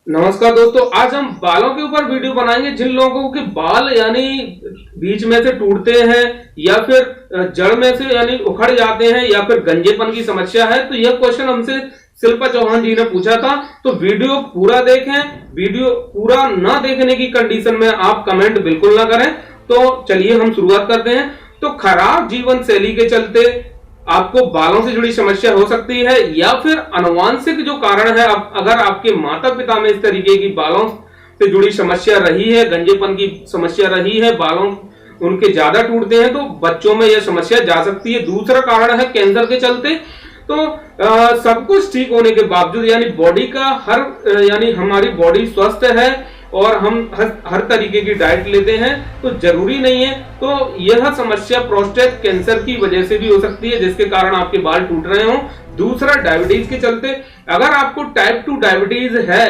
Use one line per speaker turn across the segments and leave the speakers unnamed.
नमस्कार दोस्तों, आज हम बालों के ऊपर वीडियो बनाएंगे। जिन लोगों के बाल यानी बीच में से टूटते हैं या फिर जड़ में से यानी उखड़ जाते हैं या फिर गंजेपन की समस्या है, तो यह क्वेश्चन हमसे शिल्पा चौहान जी ने पूछा था। तो वीडियो पूरा देखें। वीडियो पूरा ना देखने की कंडीशन में आप कमेंट बिल्कुल ना करें। तो चलिए हम शुरुआत करते हैं। तो खराब जीवन शैली के चलते आपको बालों से जुड़ी समस्या हो सकती है या फिर आनुवंशिक जो कारण है, अगर आपके माता पिता में इस तरीके की बालों से जुड़ी समस्या रही है, गंजेपन की समस्या रही है, बालों उनके ज्यादा टूटते हैं, तो बच्चों में यह समस्या जा सकती है। दूसरा कारण है कैंसर के चलते। तो सब कुछ ठीक होने के बावजूद यानी बॉडी का यानी हमारी बॉडी स्वस्थ है और हम हर तरीके की डाइट लेते हैं तो जरूरी नहीं है। तो यह समस्या प्रोस्टेट कैंसर की वजह से भी हो सकती है, जिसके कारण आपके बाल टूट रहे हो। दूसरा, डायबिटीज के चलते। अगर आपको टाइप 2 डायबिटीज है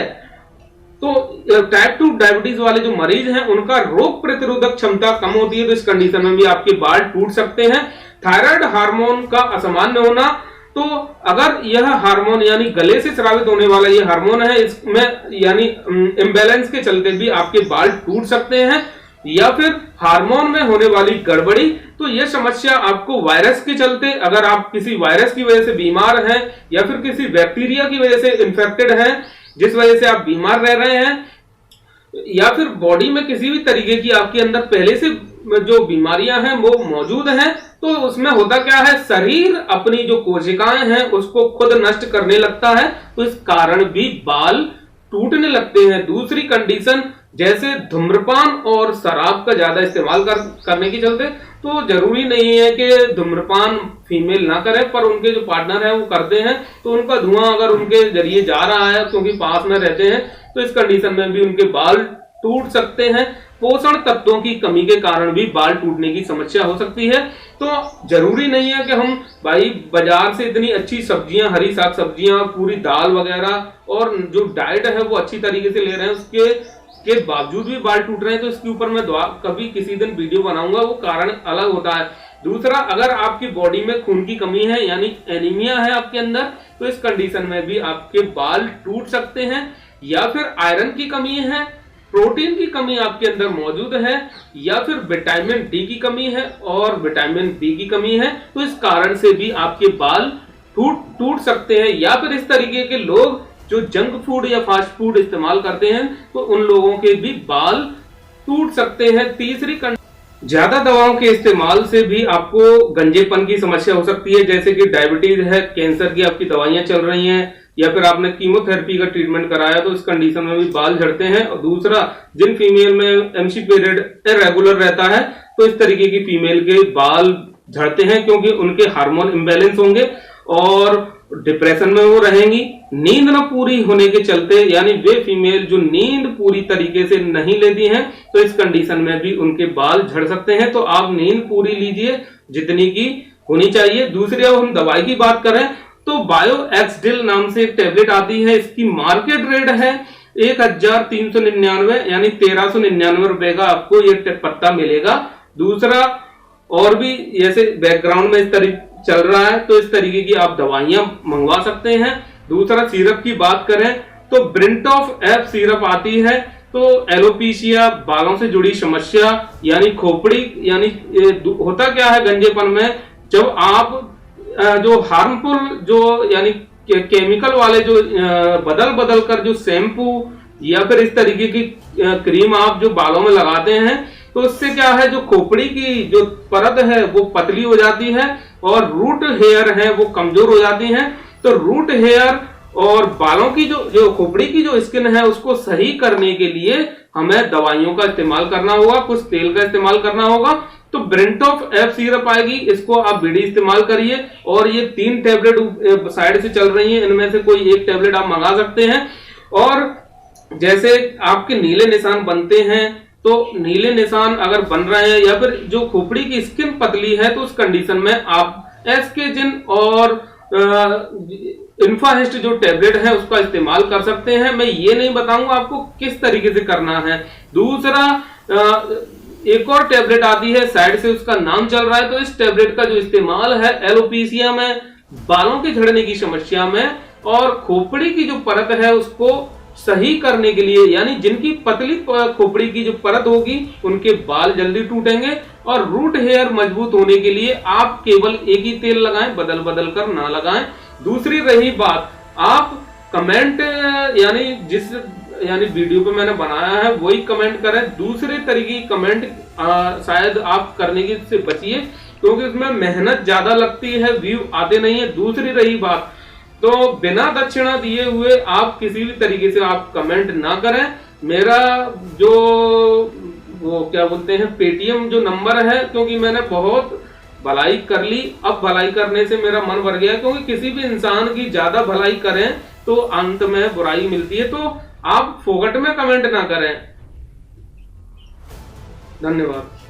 तो टाइप 2 डायबिटीज वाले जो मरीज हैं उनका रोग प्रतिरोधक क्षमता कम होती है, तो इस कंडीशन में भी आपके बाल टूट सकते हैं। थायराइड हार्मोन का असामान्य होना। तो अगर यह हार्मोन यानी गले से स्रावित होने वाला यह हार्मोन है, इसमें यानी इम्बैलेंस के चलते भी आपके बाल टूट सकते हैं। या फिर हार्मोन में होने वाली गड़बड़ी। तो यह समस्या आपको वायरस के चलते, अगर आप किसी वायरस की वजह से बीमार हैं या फिर किसी बैक्टीरिया की वजह से इन्फेक्टेड हैं जिस वजह से आप बीमार रह रहे हैं, या फिर बॉडी में किसी भी तरीके की आपके अंदर पहले से जो बीमारियां हैं वो मौजूद हैं, तो उसमें होता क्या है, शरीर अपनी जो कोशिकाएं हैं उसको खुद नष्ट करने लगता है, तो इस कारण भी बाल टूटने लगते हैं। दूसरी कंडीशन, जैसे धूम्रपान और शराब का ज्यादा इस्तेमाल करने के चलते। तो जरूरी नहीं है कि धूम्रपान फीमेल ना करे, पर उनके जो पार्टनर है वो करते हैं, तो उनका धुआं अगर उनके जरिए जा रहा है क्योंकि पास में रहते हैं, तो इस कंडीशन में भी उनके बाल टूट सकते हैं। पोषण तत्वों की कमी के कारण भी बाल टूटने की समस्या हो सकती है। तो जरूरी नहीं है कि हम भाई बाजार से इतनी अच्छी सब्जियां, हरी साग सब्जियां, पूरी दाल वगैरह और जो डाइट है वो अच्छी तरीके से ले रहे हैं, उसके बावजूद भी बाल टूट रहे हैं। तो इसके ऊपर मैं कभी किसी दिन वीडियो बनाऊंगा, वो कारण अलग होता है। दूसरा, अगर आपकी बॉडी में खून की कमी है यानी एनीमिया है आपके अंदर, तो इस कंडीशन में भी आपके बाल टूट सकते हैं। या फिर आयरन की कमी है, प्रोटीन की कमी आपके अंदर मौजूद है, या फिर विटामिन डी की कमी है और विटामिन बी की कमी है, तो इस कारण से भी आपके बाल टूट सकते हैं। या फिर इस तरीके के लोग जो जंक फूड या फास्ट फूड इस्तेमाल करते हैं, तो उन लोगों के भी बाल टूट सकते हैं। तीसरी, ज्यादा दवाओं के इस्तेमाल से भी आपको गंजेपन की समस्या हो सकती है, जैसे कि डायबिटीज है, कैंसर की आपकी दवाइयां चल रही हैं, या फिर आपने कीमोथेरेपी का ट्रीटमेंट कराया, तो इस कंडीशन में भी बाल झड़ते हैं। और दूसरा, जिन फीमेल में एमसी पीरियड इरेगुलर रहता है, तो इस तरीके की फीमेल के बाल झड़ते हैं क्योंकि उनके हार्मोन इम्बैलेंस होंगे और डिप्रेशन में वो रहेंगी। नींद न पूरी होने के चलते, यानी वे फीमेल जो नींद पूरी तरीके से नहीं लेती हैं, तो इस कंडीशन में भी उनके बाल झड़ सकते हैं। तो आप नींद पूरी लीजिए जितनी की होनी चाहिए। दूसरी, अब हम दवाई की बात करें तो बायो एक्सडिल नाम से एक टैबलेट आती है, इसकी मार्केट रेट है 1399 यानी 1399 रुपए का आपको ये पत्ता मिलेगा। दूसरा, और भी जैसे बैकग्राउंड में इस तरीके चल रहा है, तो इस तरीके की आप दवाइयां मंगवा सकते हैं। दूसरा, सिरप की बात करें तो ब्रिंटॉफ एफ सिरप आती है। तो एलोपीशिया, बालों से जुड़ी समस्या यानी खोपड़ी, यानी होता क्या है गंजेपन में, जब आप जो हार्मफुल जो यानी केमिकल वाले जो बदल कर जो शैम्पू या फिर इस तरीके की क्रीम आप जो बालों में लगाते हैं, तो उससे क्या है, जो खोपड़ी की जो परत है वो पतली हो जाती है और रूट हेयर है वो कमजोर हो जाती हैं। तो रूट हेयर और बालों की जो खोपड़ी की जो स्किन है उसको सही करने के लिए हमें दवाइयों का इस्तेमाल करना होगा, कुछ तेल का इस्तेमाल करना होगा। तो ब्रिंटॉफ एफ सिरप आएगी, इसको आप बीड़ी इस्तेमाल करिए। और ये 3 टैबलेट साइड से चल रही हैं, इनमें से कोई एक टैबलेट आप मंगा सकते हैं। और जैसे आपके नीले निशान बनते हैं, तो नीले निशान अगर बन रहे हैं या फिर जो खोपड़ी की स्किन पतली है, तो उस कंडीशन में आप एस्केजिन और इन्फाहिस्ट जो टैबलेट है उसका इस्तेमाल कर सकते हैं। मैं ये नहीं बताऊंगा आपको किस तरीके से करना है। दूसरा, एक और टैबलेट आती है, साइड से उसका नाम चल रहा है, तो इस टैबलेट का जो इस्तेमाल है एलोपीसिया में, बालों के झड़ने की समस्या में और खोपड़ी की जो परत है उसको सही करने के लिए, यानी जिनकी पतली खोपड़ी की जो परत होगी उनके बाल जल्दी टूटेंगे, और रूट हेयर मजबूत होने के लिए आप केवल एक ही तेल लगाएं, बदल बदल कर ना लगाएं। दूसरी रही बात, आप कमेंट यानी वीडियो पे मैंने बनाया है वही कमेंट करें, दूसरे तरीके की कमेंट शायद आप करने की से बचिए, क्योंकि उसमें मेहनत ज्यादा लगती है, व्यू आते नहीं है। दूसरी रही बात, तो बिना दक्षिणा दिए हुए आप किसी भी तरीके से आप कमेंट ना करें। मेरा जो वो क्या बोलते हैं पेटीएम जो नंबर है, क्योंकि मैंने बहुत भलाई कर ली, अब भलाई करने से मेरा मन भर गया, क्योंकि किसी भी इंसान की ज्यादा भलाई करें तो अंत में बुराई मिलती है। तो आप फोकट में कमेंट ना करें। धन्यवाद।